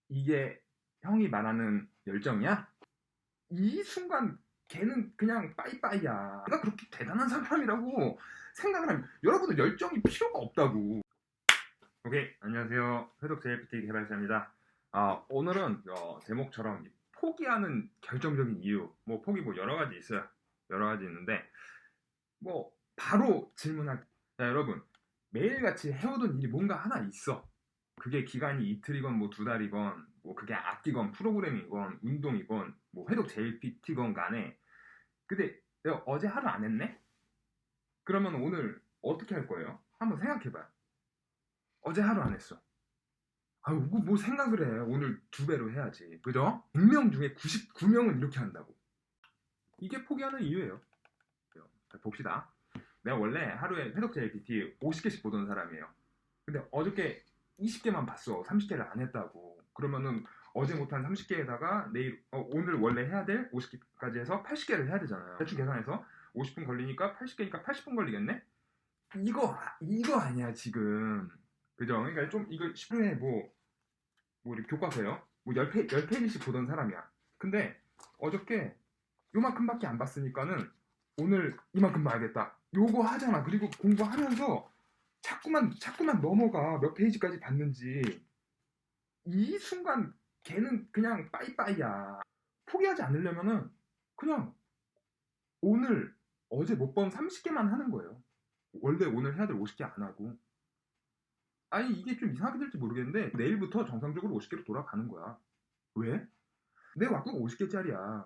이게 형이 말하는 열정이야? 이 순간 걔는 그냥 빠이빠이야. 내가 그렇게 대단한 사람이라고 생각을 하면 여러분은 열정이 필요가 없다고. 오케이, 안녕하세요. 회독 JLPT 개발자입니다. 오늘은 제목처럼 포기하는 결정적인 이유, 뭐 포기 뭐 여러 가지 있어요. 여러 가지 있는데 뭐 바로 질문할 자, 여러분 매일같이 해오던 일이 뭔가 하나 있어. 그게 기간이 이틀이건 뭐 두 달이건 뭐 그게 악기건 프로그래밍이건 운동이건 뭐 회독 JPT건 간에 근데 내가 어제 하루 안 했네? 그러면 오늘 어떻게 할 거예요? 한번 생각해봐요. 어제 하루 안 했어. 뭐 생각을 해. 오늘 두 배로 해야지. 그죠? 100명 중에 99명은 이렇게 한다고. 이게 포기하는 이유예요. 자, 봅시다. 내가 원래 하루에 회독 JPT 50개씩 보던 사람이에요. 근데 어저께 20개만 봤어. 30개를 안 했다고. 그러면은 어제 못한 30개에다가 오늘 원래 해야 될 50개까지 해서 80개를 해야 되잖아요. 대충 계산해서 50분 걸리니까 80개니까 80분 걸리겠네? 이거 아니야, 지금. 그죠? 그러니까 좀, 이거 10분에 뭐 이렇게 교과서요? 뭐 10페이지씩 보던 사람이야. 근데 어저께 요만큼밖에 안 봤으니까는 오늘 이만큼 봐야겠다. 요거 하잖아. 그리고 공부하면서 자꾸만 넘어가. 몇 페이지까지 봤는지. 이 순간 걔는 그냥 빠이빠이야. 포기하지 않으려면은 그냥 오늘 어제 못 본 30개만 하는 거예요. 원래 오늘 해야 될 50개 안 하고. 아니 이게 좀 이상하게 될지 모르겠는데 내일부터 정상적으로 50개로 돌아가는 거야. 왜? 내 왁구가 50개짜리야.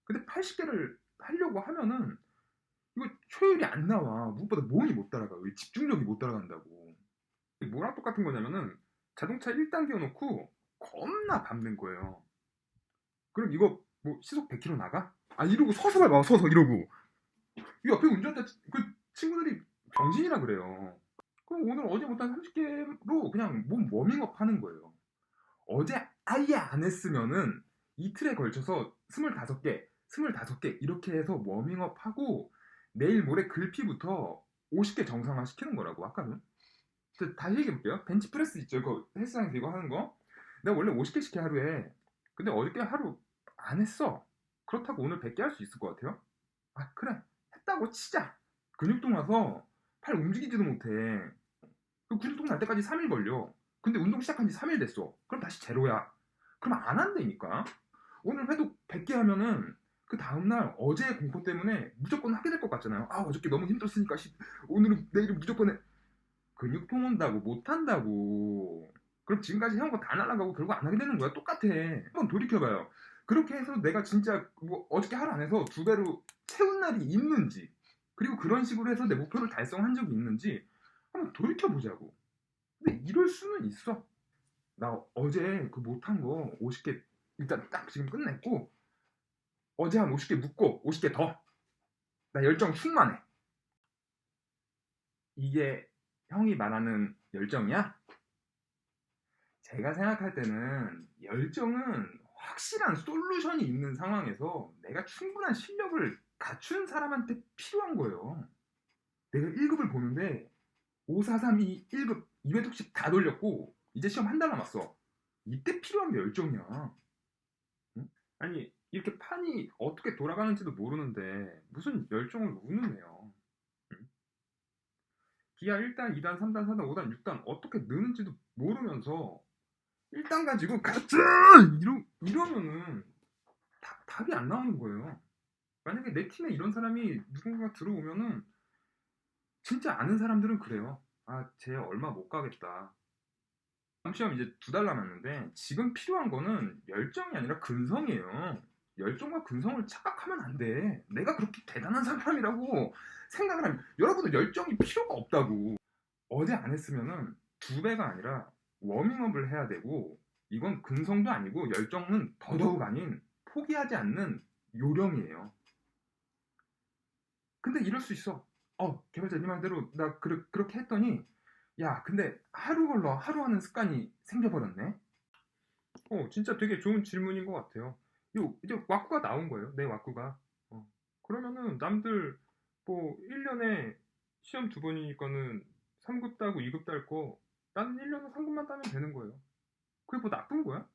근데 80개를 하려고 하면은 이거 효율이 안 나와. 무엇보다 몸이 못 따라가. 왜 집중력이 못 따라간다고. 뭐랑 똑같은 거냐면은 자동차 1단계 놓고 겁나 밟는 거예요. 그럼 이거 뭐 시속 100km 나가? 이러고 서서 밟아. 서서 이러고. 이 옆에 운전자 그 친구들이 병신이라 그래요. 그럼 오늘 어제 못한 30개로 그냥 몸 워밍업 하는 거예요. 어제 아예 안 했으면은 이틀에 걸쳐서 25개 이렇게 해서 워밍업하고 내일 모레 글피부터 50개 정상화 시키는 거라고. 아까는 다시 얘기해볼게요. 벤치프레스 있죠, 그 헬스장에서 이거 하는 거. 내가 원래 50개씩 해 하루에. 근데 어저께 하루 안 했어. 그렇다고 오늘 100개 할 수 있을 것 같아요? 그래, 했다고 치자. 근육통 나서 팔 움직이지도 못해. 그 근육통 날 때까지 3일 걸려. 근데 운동 시작한 지 3일 됐어. 그럼 다시 제로야. 그럼 안 한다니까. 오늘 회도 100개 하면은 그 다음날 어제 공포 때문에 무조건 하게 될 것 같잖아요. 어저께 너무 힘들었으니까 내일은 무조건 해. 근육통 온다고 못 한다고. 그럼 지금까지 해온 거 다 날아가고 결국 안 하게 되는 거야. 똑같아. 한번 돌이켜봐요. 그렇게 해서 내가 진짜 뭐 어저께 하루 안 해서 두 배로 채운 날이 있는지, 그리고 그런 식으로 해서 내 목표를 달성한 적이 있는지 한번 돌이켜보자고. 근데 이럴 수는 있어. 나 어제 그 못한 거 50개 일단 딱 지금 끝냈고, 어제 한 50개 묻고 50개 더. 나 열정 충만해. 이게 형이 말하는 열정이야? 제가 생각할 때는 열정은 확실한 솔루션이 있는 상황에서 내가 충분한 실력을 갖춘 사람한테 필요한 거예요. 내가 1급을 보는데 5, 4, 3, 2, 1급 2회독씩 다 돌렸고 이제 시험 한 달 남았어. 이때 필요한 게 열정이야. 응? 아니 이렇게 판이 어떻게 돌아가는지도 모르는데 무슨 열정을 운운해요. 응? 기아 1단, 2단, 3단, 4단, 5단, 6단 어떻게 느는지도 모르면서 1단 가지고 가자! 이러면은 답이 안 나오는 거예요. 만약에 내 팀에 이런 사람이 누군가 들어오면은 진짜 아는 사람들은 그래요. 쟤 얼마 못 가겠다. 다음 시험 이제 두 달 남았는데 지금 필요한 거는 열정이 아니라 근성이에요. 열정과 근성을 착각하면 안 돼. 내가 그렇게 대단한 사람이라고 생각을 하면 여러분은 열정이 필요가 없다고. 어제 안 했으면은 두 배가 아니라 워밍업을 해야 되고, 이건 근성도 아니고 열정은 더더욱 아닌 포기하지 않는 요령이에요. 근데 이럴 수 있어. 개발자님 말대로 나 그렇게 했더니 야 근데 하루 걸러 하루 하는 습관이 생겨버렸네. 진짜 되게 좋은 질문인 것 같아요. 이제 왁구가 나온 거예요. 내 왁구가. 그러면은 남들 뭐 1년에 시험 두 번이니까는 3급 따고 2급 딸 거 나는 1년에 3급만 따면 되는 거예요. 그게 뭐 나쁜 거야?